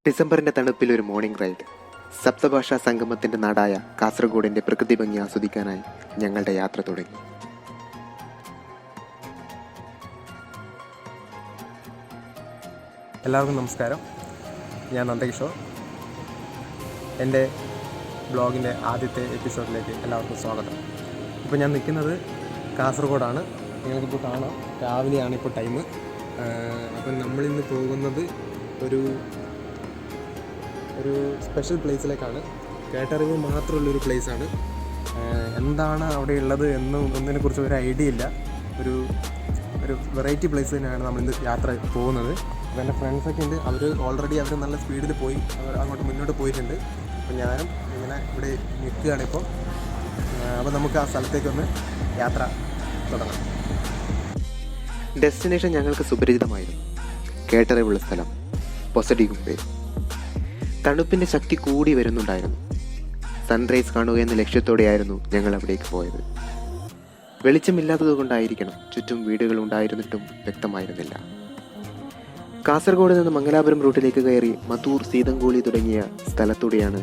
ഡിസംബറിന്റെ തണുപ്പിൽ ഒരു morning ride. സപ്തഭാഷാ സംഗമത്തിന്റെ നാടായ കാസർഗോഡിന്റെ പ്രകൃതി ഭംഗി ആസ്വദിക്കാനായി ഞങ്ങളുടെ യാത്ര തുടങ്ങി. എല്ലാവർക്കും നമസ്കാരം. ഞാൻ നന്ദകിഷോർ. എൻ്റെ ബ്ലോഗിൻ്റെ ആദ്യത്തെ എപ്പിസോഡിലേക്ക് എല്ലാവർക്കും സ്വാഗതം. ഇപ്പോൾ ഞാൻ നിൽക്കുന്നത് കാസർഗോഡാണ്. നിങ്ങൾക്കിപ്പോൾ കാണാം, രാവിലെയാണ് ഇപ്പോൾ ടൈം. അപ്പം നമ്മളിന്ന് പോകുന്നത് ഒരു സ്പെഷ്യൽ പ്ലേസിലേക്കാണ്. കേട്ടറിവ് മാത്രമുള്ളൊരു പ്ലേസാണ്. എന്താണ് അവിടെ ഉള്ളത് ഒന്നിനെക്കുറിച്ച് ഒരു ഐഡിയ ഇല്ല. ഒരു വെറൈറ്റി പ്ലേസ് തന്നെയാണ് നമ്മളിന്ന് യാത്ര പോകുന്നത്. അപ്പോൾ എൻ്റെ ഫ്രണ്ട്സൊക്കെ ഉണ്ട്. അവർ നല്ല സ്പീഡിൽ പോയി, അവർ അങ്ങോട്ട് മുന്നോട്ട് പോയിട്ടുണ്ട്. അപ്പോൾ ഞാനും ഇങ്ങനെ ഇവിടെ നിൽക്കുകയാണ് ഇപ്പോൾ. അപ്പോൾ നമുക്ക് ആ സ്ഥലത്തേക്കൊന്ന് യാത്ര തുടങ്ങാം. ഡെസ്റ്റിനേഷൻ ഞങ്ങൾക്ക് സുപരിചിതമായിരുന്നു. കേട്ടറിവുള്ള സ്ഥലം പൊസഡിഗുംബെ. തണുപ്പിന്റെ ശക്തി കൂടി വരുന്നുണ്ടായിരുന്നു. സൺറൈസ് കാണുക എന്ന ലക്ഷ്യത്തോടെയായിരുന്നു ഞങ്ങൾ അവിടേക്ക് പോയത്. വെളിച്ചമില്ലാത്തത് കൊണ്ടായിരിക്കണം ചുറ്റും വീടുകൾ ഉണ്ടായിരുന്നിട്ടും വ്യക്തമായിരുന്നില്ല. കാസർഗോഡ് നിന്ന് മംഗലാപുരം റൂട്ടിലേക്ക് കയറി മത്തൂർ, സീതങ്കോളി തുടങ്ങിയ സ്ഥലത്തൂടെയാണ്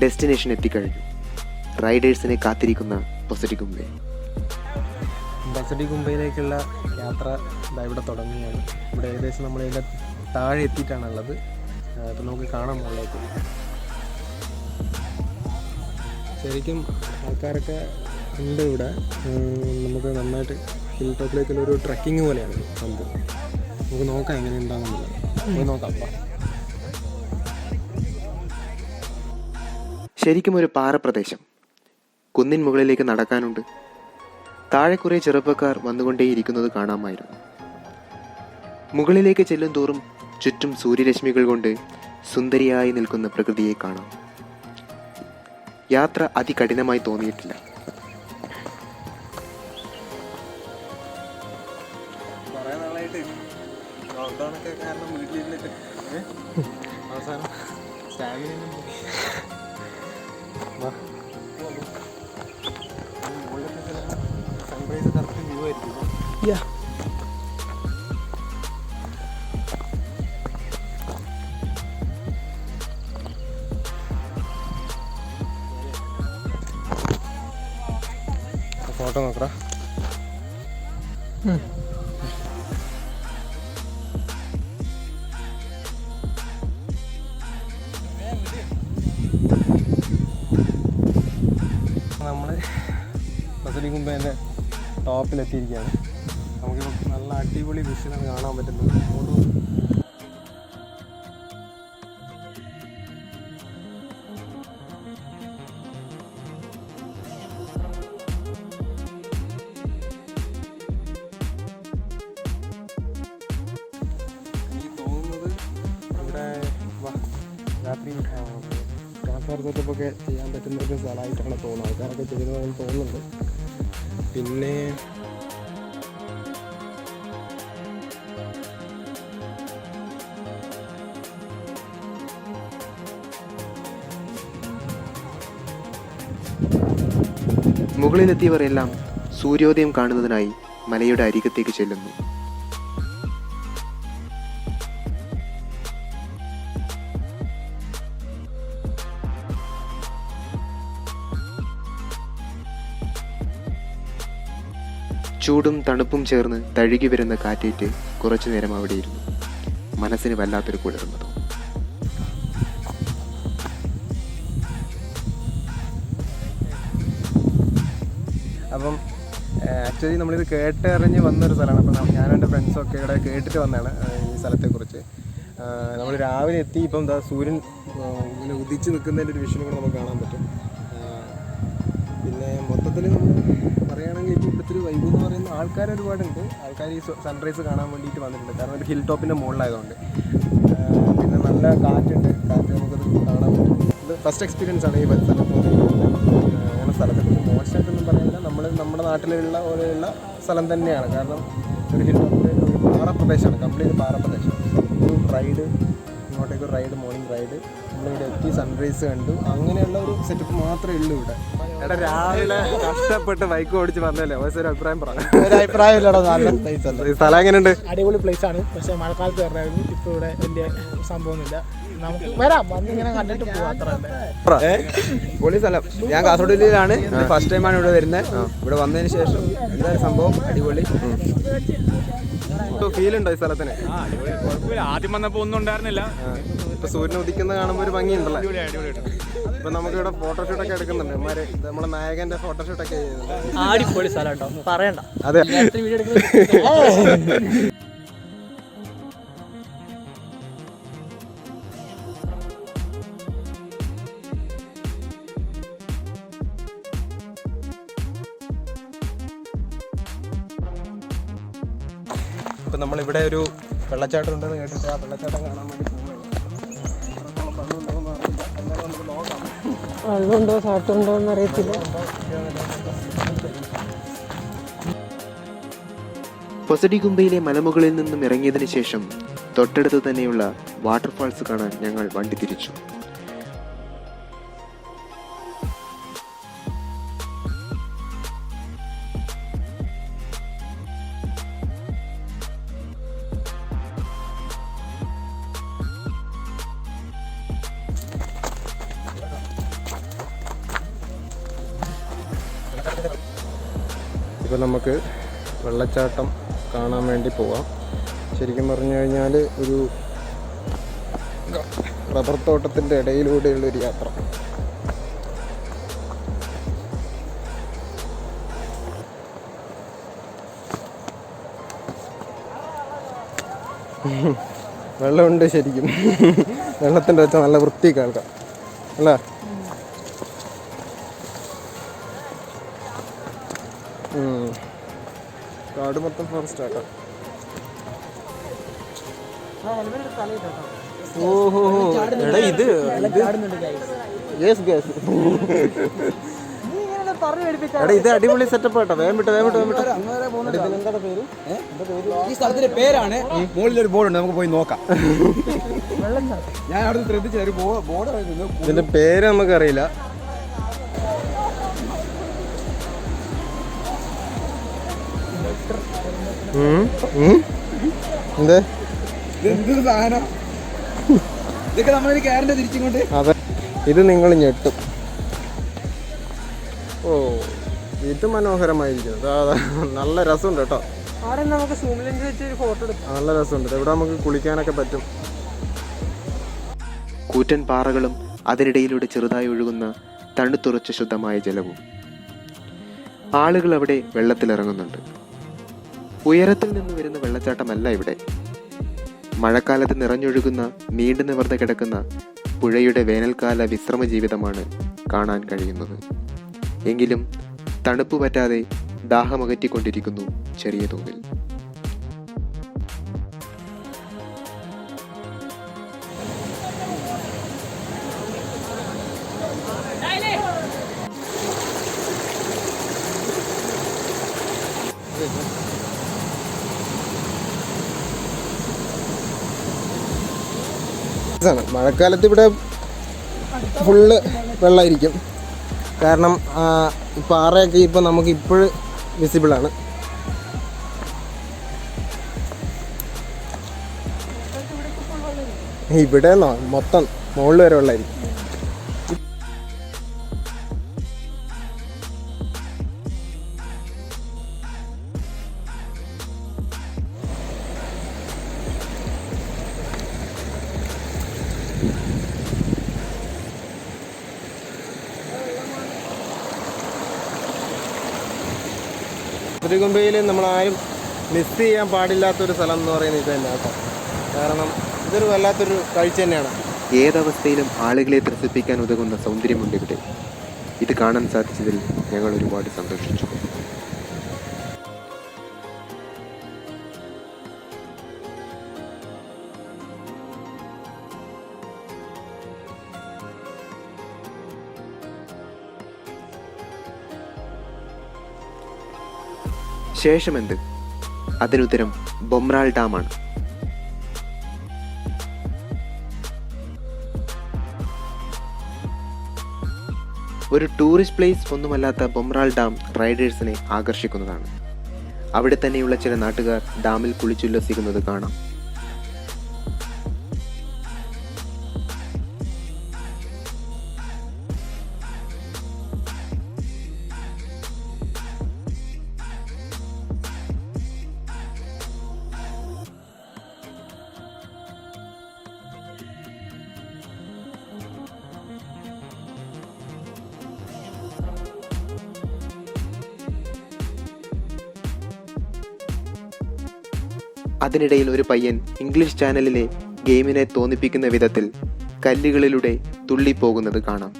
ഡെസ്റ്റിനേഷൻ എത്തിക്കഴിഞ്ഞു. റൈഡേഴ്സിനെ കാത്തിരിക്കുന്ന പൊസഡിഗുംബെ. പൊസഡിഗുംബയിലേക്കുള്ള യാത്ര ഇവിടെ തുടങ്ങുകയാണ്. ഇവിടെ ഏകദേശം നമ്മളിതിൻ്റെ താഴെ എത്തിയിട്ടാണുള്ളത്. അപ്പോൾ നമുക്ക് കാണാം മുകളിലേക്ക്. ശരിക്കും ആൾക്കാരൊക്കെ ഉണ്ട് ഇവിടെ. നമുക്ക് നന്നായിട്ട് ഹിൽ ടോപ്പിലേക്കുള്ള ഒരു ട്രക്കിങ് പോലെയാണ് സംഭവം. നമുക്ക് നോക്കാം എങ്ങനെ ഉണ്ടാകുന്നില്ല. നമുക്ക് നോക്കാം. ശരിക്കും ഒരു പാറപ്രദേശം. കുന്നിൻ മുകളിലേക്ക് നടക്കാനുണ്ട്. താഴെ കുറേ ചെറുപ്പക്കാർ വന്നുകൊണ്ടേയിരിക്കുന്നത് കാണാമായിരുന്നു. മുകളിലേക്ക് ചെല്ലും തോറും ചുറ്റും സൂര്യരശ്മികൾ കൊണ്ട് സുന്ദരിയായി നിൽക്കുന്ന പ്രകൃതിയെ കാണാം. യാത്ര അതികഠിനമായി തോന്നിയിട്ടില്ല. കുറേ നാളായിട്ട് ലോക്ക്ഡൗണൊക്കെ കാരണം വീട്ടിലിരുന്നിട്ട് അവസാനം സ്റ്റാമിന സൺറൈസ് കറക്റ്റ് വ്യൂ ആയിരിക്കും. ഫോട്ടോ നോക്കടാ. നമ്മൾ പൊസഡിഗുംബേൻ്റെ ടോപ്പിലെത്തിയിരിക്കുകയാണ്. നമുക്കിപ്പോൾ നല്ല അടിപൊളി വിഷനാണ് കാണാൻ പറ്റുന്നത്. എനിക്ക് തോന്നുന്നത് ഇവിടെ രാത്രി ക്യാമ്പ് സെറ്റപ്പൊക്കെ ചെയ്യാൻ പറ്റുന്ന ഒരു സ്ഥലമായിട്ടാണ് തോന്നുന്നത്. ആൾക്കാരൊക്കെ ചെയ്യുന്നതെന്ന് തോന്നുന്നുണ്ട്. പിന്നെ മുകളിലെത്തിയവർ എല്ലാം സൂര്യോദയം കാണുന്നതിനായി മലയുടെ അരികത്തേക്ക് ചെല്ലുന്നു. ചൂടും തണുപ്പും ചേർന്ന് തഴുകി വരുന്ന കാറ്റേറ്റ് കുറച്ചു നേരം അവിടെ ഇരുന്നു. മനസ്സിന് വല്ലാത്തൊരു കുളിർമ തോന്നി. അപ്പം ആക്ച്വലി നമ്മളിത് കേട്ടറിഞ്ഞ് വന്നൊരു സ്ഥലമാണ്. അപ്പം ഞാനും എൻ്റെ ഫ്രണ്ട്സൊക്കെ ഇവിടെ കേട്ടിട്ട് വന്നതാണ് ഈ സ്ഥലത്തെക്കുറിച്ച്. നമ്മൾ രാവിലെ എത്തി. ഇപ്പം എന്താ സൂര്യൻ ഇങ്ങനെ ഉദിച്ച് നിൽക്കുന്നതിൻ്റെ ഒരു വിഷയം കൂടെ നമുക്ക് കാണാൻ പറ്റും. പിന്നെ മൊത്തത്തിൽ നമ്മൾ പറയുകയാണെങ്കിൽ ഇപ്പോൾ ഇവിടുത്തെ ഒരു വൈബ് എന്ന് പറയുന്ന ആൾക്കാർ ഒരുപാടുണ്ട്. ആൾക്കാർ ഈ സൺറൈസ് കാണാൻ വേണ്ടിയിട്ട് വന്നിട്ടുണ്ട്. കാരണം ഒരു ഹിൽ ടോപ്പിൻ്റെ മുകളിലായതുകൊണ്ട്. പിന്നെ നല്ല കാറ്റുണ്ട്. കാറ്റ് നമുക്കത് കാണാൻ പറ്റും. ഇത് ഫസ്റ്റ് എക്സ്പീരിയൻസ് ആണ് ഈ സ്ഥലത്ത്. അങ്ങനെ സ്ഥലത്തെക്കുറിച്ച് മോശമായിട്ടൊന്നും പറയുന്നില്ല. നമ്മുടെ നാട്ടിലുള്ള പോലെയുള്ള സ്ഥലം തന്നെയാണ്. കാരണം ഒരു ഹിൽ ടോപ്പിൽ ഒരു പാറപ്രദേശമാണ്. കംപ്ലീറ്റ് പാറപ്രദേശം. ഒരു റൈഡ് ഇങ്ങോട്ടേക്ക് റൈഡ്, മോർണിംഗ് റൈഡ് നമ്മൾ നമ്മളിവിടെ എത്തി, സൺറൈസ് കണ്ടു, അങ്ങനെയുള്ള ഒരു സെറ്റപ്പ് മാത്രമേ ഉള്ളൂ ഇവിടെ. എടാ രാവിലെ കഷ്ടപ്പെട്ട് ബൈക്ക് ഓടിച്ച് വന്നല്ലേ, ഒരു അഭിപ്രായം പറയാം. ഒരു അഭിപ്രായമില്ലടോ, നല്ല പ്ലേസ് അല്ല. ഈ സ്ഥലം എങ്ങനെയുണ്ട്? അടിപൊളി പ്ലേസ് ആണ്, പക്ഷെ മഴക്കാലത്ത് വരണമായിരുന്നു. ഇപ്പോൾ ഇവിടെ വലിയ സംഭവമൊന്നുമില്ല, നമുക്ക് വരാം, വന്നിങ്ങനെ കണ്ടിട്ട് പോവാം, അത്ര. പൊളി സ്ഥലം. ഞാൻ കാസർഗോഡ് ജില്ലയിലാണ്, ഫസ്റ്റ് ടൈമാണ് ഇവിടെ വരുന്നത്. ഇവിടെ വന്നതിന് ശേഷം എന്തായാലും സംഭവം അടിപൊളി. ഫീൽ ഉണ്ടോ ഈ സ്ഥലത്തിന്? ആദ്യം വന്നപ്പോ ഒന്നും ഉണ്ടായിരുന്നില്ല, ഇപ്പൊ സൂര്യൻ ഉദിക്കുന്ന കാണുമ്പോൾ ഒരു ഭംഗിയുണ്ടല്ലോ. ഇപ്പൊ നമുക്ക് ഇവിടെ ഫോട്ടോഷൂട്ടൊക്കെ എടുക്കുന്നുണ്ട്, നമ്മളെ നായകന്റെ ഫോട്ടോഷൂട്ടൊക്കെ ചെയ്യുന്നുണ്ട്. അടിപൊളി സ്ഥലം കേട്ടോ, പറയണ്ട. അതെ. ഇപ്പം നമ്മളിവിടെ ഒരു വെള്ളച്ചാട്ടം ഉണ്ടെന്ന് കേട്ടിട്ട് ആ വെള്ളച്ചാട്ടം കാണാൻ വേണ്ടി വെള്ളമുണ്ടോ ചാട്ടമുണ്ടോ എന്ന് അറിയത്തില്ല. പൊസഡിഗുംബയിലെ മലമുകളിൽ നിന്നും ഇറങ്ങിയതിനു ശേഷം തൊട്ടടുത്ത് തന്നെയുള്ള വാട്ടർഫാൾസ് കാണാൻ ഞങ്ങൾ വണ്ടി തിരിച്ചു. ഇപ്പം നമുക്ക് വെള്ളച്ചാട്ടം കാണാൻ വേണ്ടി പോവാം. ശരിക്കും പറഞ്ഞു കഴിഞ്ഞാൽ ഒരു റബ്ബർ തോട്ടത്തിൻ്റെ ഇടയിലൂടെയുള്ളൊരു യാത്ര. വെള്ളമുണ്ട് ശരിക്കും, വെള്ളത്തിൻ്റെ വെച്ചാൽ നല്ല വൃത്തി കേൾക്കാം അല്ലേ? കാട് മൊത്തം ഫോറസ്റ്റ് ആക്കാം. ഓഹോ എടാ ഇത് എടാ ഇത് അടിപൊളി സെറ്റപ്പ് ആട്ടോ. വേഗം വിട്ടോ. ഇതിനെന്താ പേര്? ഈ സ്ഥലത്തിന്റെ പേരാണ്. മുകളിലൊരു ബോർഡ് ഉണ്ട്, നമുക്ക് പോയി നോക്കാം. ഞാൻ അവിടെ ശ്രദ്ധിച്ച ഒരു ബോർഡ്. ഇതിന്റെ പേര് നമുക്കറിയില്ല. എന്തേ എന്തൊരു സാധനം ഇതൊക്കെ നമ്മളൊരു കയറിന്റെ തിരിച്ചുകൊണ്ട്. അതെ, ഇത് നിങ്ങൾ ഞെട്ടും. ഓ ഇത് മനോഹരമായിരിക്കുന്നു. നല്ല രസമുണ്ട് കേട്ടോ. നമുക്ക് സൂമിലേക്ക് വെച്ച് ഒരു ഫോട്ടോ എടുക്കാം. നല്ല രസമുണ്ട്. ഇവിടെ നമുക്ക് കുളിക്കാനൊക്കെ പറ്റും. കൂറ്റൻ പാറകളും അതിനിടയിലൂടെ ചെറുതായി ഒഴുകുന്ന തണുത്തുറച്ച ശുദ്ധമായ ജലവും. ആളുകൾ അവിടെ വെള്ളത്തിലിറങ്ങുന്നുണ്ട്. ഉയരത്തിൽ നിന്ന് വരുന്ന വെള്ളച്ചാട്ടമല്ല ഇവിടെ. മഴക്കാലത്ത് നിറഞ്ഞൊഴുകുന്ന നീണ്ടു നിവർന്ന് കിടക്കുന്ന പുഴയുടെ വേനൽക്കാല വിശ്രമ ജീവിതമാണ് കാണാൻ കഴിയുന്നത്. എങ്കിലും തണുപ്പ് പറ്റാതെ ദാഹമകറ്റിക്കൊണ്ടിരിക്കുന്നു ചെറിയ തോതിൽ. മഴക്കാലത്ത് ഇവിടെ ഫുള്ള് വെള്ളമായിരിക്കും. കാരണം ഈ പാറയൊക്കെ ഇപ്പം നമുക്ക് ഇപ്പോഴും വിസിബിളാണ്. ഇവിടെ മൊത്തം മുകളിൽ വരെ വെള്ളമായിരിക്കും. പൊസഡിഗുംബയിൽ നമ്മളാരും മിസ് ചെയ്യാൻ പാടില്ലാത്തൊരു സ്ഥലം എന്ന് പറയുന്നത് ഇത് തന്നെ കേട്ടോ. കാരണം ഇതൊരു വല്ലാത്തൊരു കാഴ്ച തന്നെയാണ്. ഏതവസ്ഥയിലും ആളുകളെ ത്രസിപ്പിക്കാൻ ഉതകുന്ന സൗന്ദര്യമുണ്ട് ഇവിടെ. ഇത് കാണാൻ സാധിച്ചതിൽ ഞങ്ങൾ ഒരുപാട് സന്തോഷിച്ചു. ശേഷമെന്ത്? അതിനുത്തരം ബൊമ്രാൾ ഡാമാണ്. ഒരു ടൂറിസ്റ്റ് പ്ലേസ് ഒന്നുമല്ലാത്ത ബൊമ്രാൾ ഡാം റൈഡേഴ്സിനെ ആകർഷിക്കുന്നതാണ്. അവിടെ തന്നെയുള്ള ചില നാട്ടുകാർ ഡാമിൽ കുളിച്ചുല്ലസിക്കുന്നത് കാണാം. അതിനിടയിൽ ഒരു പയ്യൻ ഇംഗ്ലീഷ് ചാനലിലെ ഗെയിമിനെ തോന്നിപ്പിക്കുന്ന വിധത്തിൽ കല്ലുകളിലൂടെ തുള്ളിപ്പോകുന്നത് കാണാം.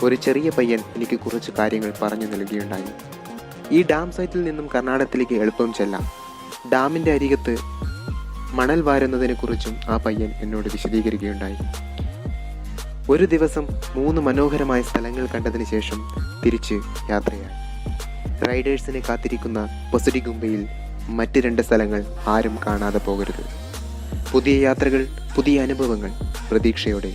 ഒരു ചെറിയ പയ്യൻ എനിക്ക് കുറച്ച് കാര്യങ്ങൾ പറഞ്ഞു നൽകിയുണ്ടായി. ഈ ഡാം സൈറ്റിൽ നിന്നും കർണാടകത്തിലേക്ക് എളുപ്പം ചെല്ലാം. ഡാമിൻ്റെ അരികത്ത് മണൽ വാരുന്നതിനെക്കുറിച്ചും ആ പയ്യൻ എന്നോട് വിശദീകരിക്കുകയുണ്ടായി. ഒരു ദിവസം 3 മനോഹരമായ സ്ഥലങ്ങൾ കണ്ടതിന് ശേഷം തിരിച്ച് യാത്രയായി. റൈഡേഴ്സിനെ കാത്തിരിക്കുന്ന പൊസഡിഗുംബയിൽ മറ്റ് 2 സ്ഥലങ്ങൾ ആരും കാണാതെ പോകരുത്. പുതിയ യാത്രകൾ, പുതിയ അനുഭവങ്ങൾ പ്രതീക്ഷയോടെ